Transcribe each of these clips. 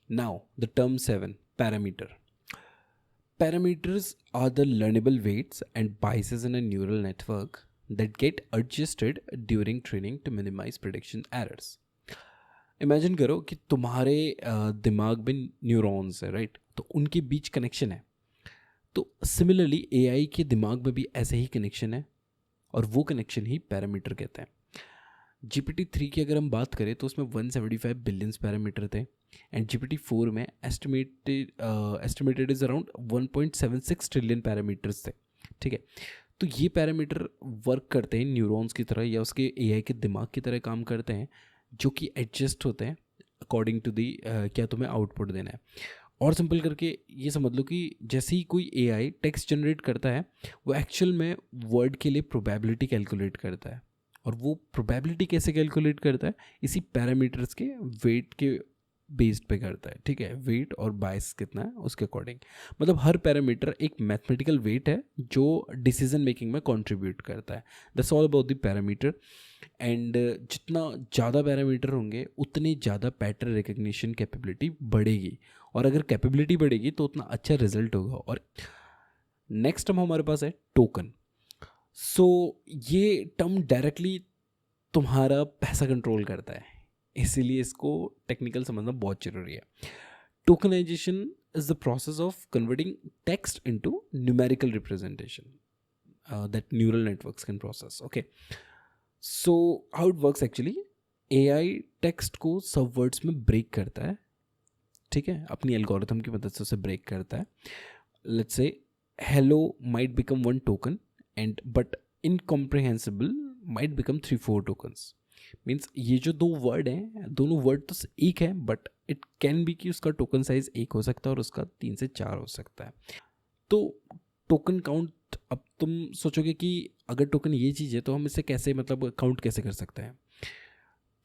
Now, the term 7, parameter. Parameters are the learnable weights and biases in a neural network that get adjusted during training to minimize prediction errors. Imagine करो कि तुम्हारे दिमाग में neurons है, right? तो उनके बीच connection है. तो सिमिलरली एआई के दिमाग में भी ऐसे ही कनेक्शन है, और वो कनेक्शन ही पैरामीटर कहते हैं. GPT-3 की अगर हम बात करें तो उसमें 175 बिलियंस पैरामीटर थे, एंड GPT-4 में estimated is around 1.76 trillion parameters थे. ठीक है, तो ये पैरामीटर वर्क करते हैं न्यूरॉन्स की तरह, या उसके एआई के दिमाग की तरह काम करते हैं, जो कि एडजस्ट होते हैं अकॉर्डिंग टू दी क्या तुम्हें आउटपुट देना है. और सिंपल करके ये समझ लो कि जैसे ही कोई एआई टेक्स्ट जनरेट करता है, वो एक्चुअल में वर्ड के लिए प्रोबेबिलिटी कैलकुलेट करता है. और वो प्रोबेबिलिटी कैसे कैलकुलेट करता है? इसी पैरामीटर्स के वेट के बेस्ड पे करता है. ठीक है, वेट और बायस कितना है उसके अकॉर्डिंग. मतलब हर पैरामीटर एक मैथमेटिकल वेट है जो डिसीजन मेकिंग में कंट्रीब्यूट करता है. That's all about the parameter. And जितना ज़्यादा पैरामीटर होंगे उतनी ज़्यादा पैटर्न रिकग्निशन कैपेबिलिटी बढ़ेगी, और अगर कैपेबिलिटी बढ़ेगी तो उतना अच्छा रिजल्ट होगा. और नेक्स्ट टर्म हमारे पास है टोकन. सो ये टर्म डायरेक्टली तुम्हारा पैसा कंट्रोल करता है, इसीलिए इसको टेक्निकल समझना बहुत जरूरी है. Tokenisation is the process of converting text into numerical representation that neural networks can process. Okay, so how it works actually, AI text को सब वर्ड्स में ब्रेक करता है. ठीक है, अपनी एल्गोरिथम की मदद से उसे ब्रेक करता है. Let's say hello might become one token, and but incomprehensible might become 3-4 tokens. Means ये जो दो वर्ड हैं, दोनों वर्ड तो एक है, बट इट कैन बी कि उसका टोकन साइज 1 हो सकता है और उसका 3 से 4 हो सकता है. तो टोकन काउंट, अब तुम सोचोगे कि अगर टोकन ये चीज़ है तो हम इसे कैसे, मतलब काउंट कैसे कर सकते हैं?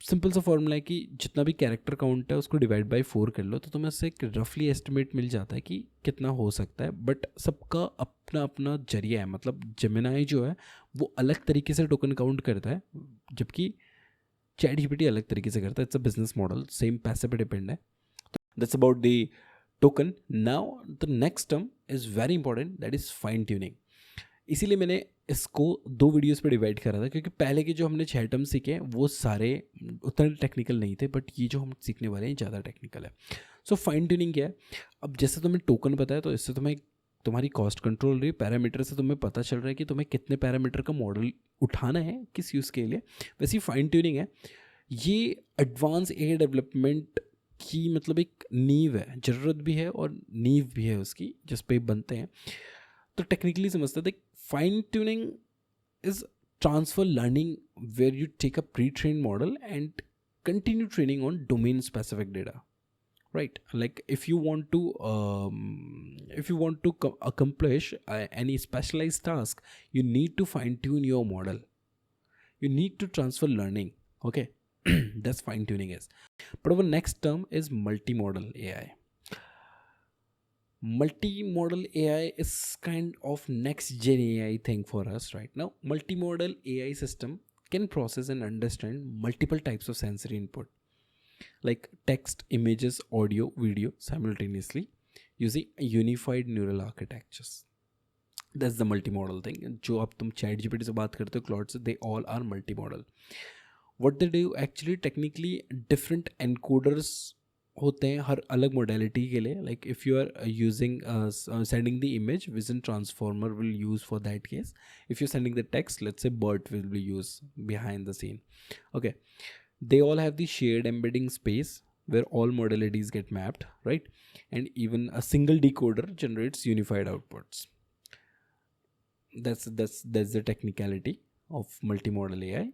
सिंपल सा फॉर्मूला है कि जितना भी कैरेक्टर काउंट है उसको डिवाइड बाय 4 कर लो, तो तुम्हें उससे एक रफली एस्टिमेट मिल जाता है कि कितना हो सकता है. बट सबका अपना अपना जरिया है. मतलब जेमिनाई जो है वो अलग तरीके से टोकन काउंट करता है, जबकि चैट जीपीटी अलग तरीके से करता है. It's a business model, same पैसे पे डिपेंड है. That's about the token. Now the next term is very important, that is fine tuning. इसीलिए मैंने इसको 2 वीडियोस पे डिवाइड करा था, क्योंकि पहले के जो हमने 6 टर्म सीखे वो सारे उतने टेक्निकल नहीं थे, बट ये जो हम सीखने वाले हैं ज़्यादा टेक्निकल है. सो फाइन ट्यूनिंग क्या है? अब जैसे तुम्हें टोकन पता है तो इससे तुम्हें तुम्हारी कॉस्ट कंट्रोल रही है. पैरामीटर से तुम्हें पता चल रहा है कि तुम्हें कितने पैरामीटर का मॉडल उठाना है किस यूज़ के लिए. वैसे ही फाइन ट्यूनिंग है, ये एडवांस एआई डेवलपमेंट की मतलब एक नींव है, ज़रूरत भी है और नींव भी है उसकी, जिस पे बनते हैं. तो टेक्निकली समझते थे, fine tuning is transfer learning where you take a pre train model and continue training on domain specific data, right? Like if you want to accomplish any specialized task, you need to fine tune your model, you need to transfer learning. Okay, that's fine tuning is. But our next term is multimodal AI. Multimodal AI is kind of next gen AI thing for us right now. Multimodal AI system can process and understand multiple types of sensory input like text, images, audio, video simultaneously using unified neural architectures. That's the multimodal thing. जो अब तुम chat GPT से बात करते हो, cloud से, they all are multimodal. What they do actually, technically different encoders होते हैं हर अलग मोडेलिटी के लिए. Like if you are using sending the image, vision transformer will use for that case. If you sending the text, let's say BERT will be use behind the scene. Okay, they all have the shared embedding space where all modalities get mapped, right? And even a single decoder generates unified outputs. That's the technicality of multimodal AI.